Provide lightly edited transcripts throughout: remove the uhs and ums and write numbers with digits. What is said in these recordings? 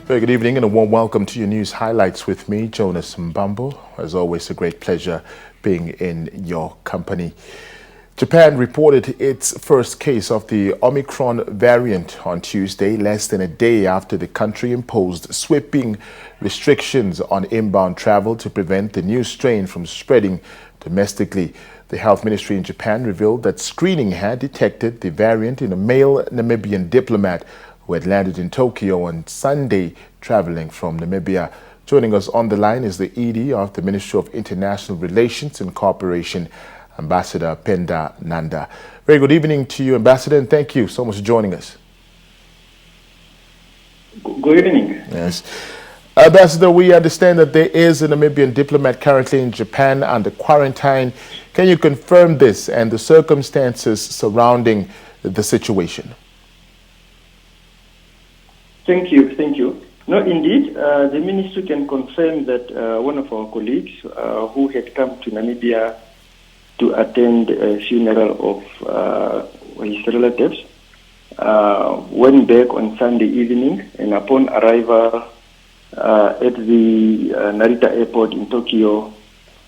Very good evening and a warm welcome to your news highlights with me, Jonas Mbambo. As always, a great pleasure being in your company. Japan reported its first case of the Omicron variant on Tuesday, less than a day after the country imposed sweeping restrictions on inbound travel to prevent the new strain from spreading domestically. The health ministry in Japan revealed that screening had detected the variant in a male Namibian diplomat who had landed in Tokyo on Sunday, traveling from Namibia. Joining us on the line is the ED of the Ministry of International Relations and Cooperation, Ambassador Penda Naanda. Very good evening to you, Ambassador, and thank you so much for joining us. Good evening. Yes. Ambassador, we understand that there is a Namibian diplomat currently in Japan under quarantine. Can you confirm this and the circumstances surrounding the situation? Thank you. No, indeed, the ministry can confirm that one of our colleagues who had come to Namibia to attend a funeral of his relatives went back on Sunday evening, and upon arrival at the Narita airport in Tokyo,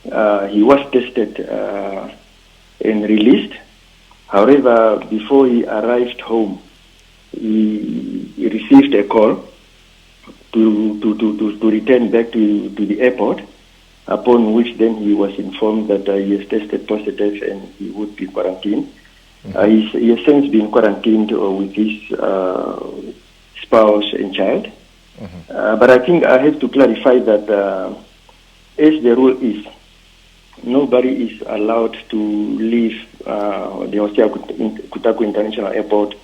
he was tested and released. However, before he arrived home, he received a call to return back to the airport, upon which then he was informed that he has tested positive and he would be quarantined. He has since been quarantined with his spouse and child. But I think I have to clarify that as the rule is, nobody is allowed to leave the Hosea Kutaku International Airport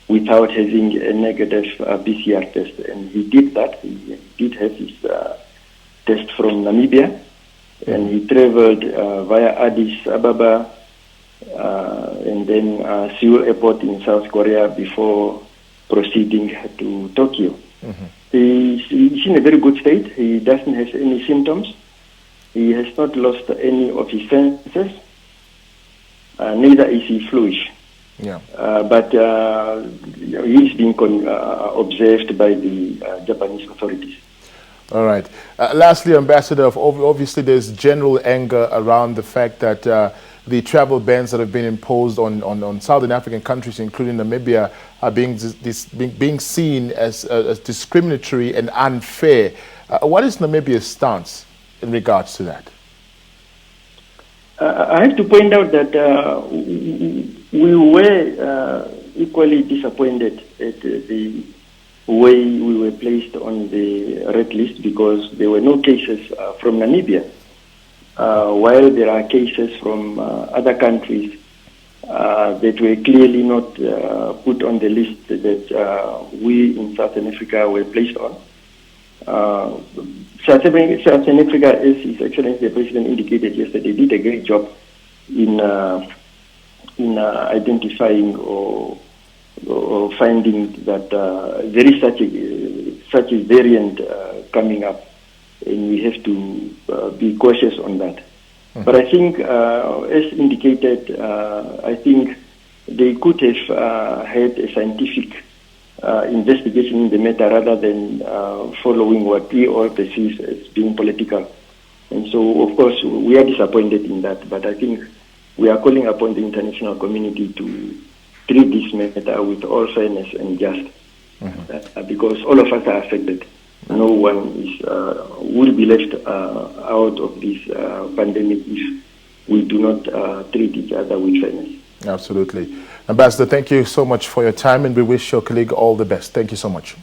without having a negative PCR test. And he did that. He did have his test from Namibia, and he traveled via Addis Ababa and then Seoul Airport in South Korea before proceeding to Tokyo. He's in a very good state. He doesn't have any symptoms. He has not lost any of his senses. Neither is he fluish. Yeah. But he's being observed by the Japanese authorities. All right. Lastly, Ambassador, obviously there's general anger around the fact that the travel bans that have been imposed on Southern African countries, including Namibia, are being seen as discriminatory and unfair. What is Namibia's stance in regards to that? I have to point out that we were equally disappointed at the way we were placed on the red list, because there were no cases from Namibia, while there are cases from other countries that were clearly not put on the list that we in Southern Africa were placed on. Southern Africa, as His Excellency the President indicated yesterday, did a great job in identifying or finding that there is such a variant coming up, and we have to be cautious on that. But I think, as indicated, I think they could have had a scientific investigation in the matter rather than following what we all perceive as being political. And so, of course, we are disappointed in that, but I think we are calling upon the international community to treat this matter with all fairness and just, because all of us are affected. No one is will be left out of this pandemic if we do not treat each other with fairness. Absolutely. Ambassador, thank you so much for your time, and we wish your colleague all the best. Thank you so much.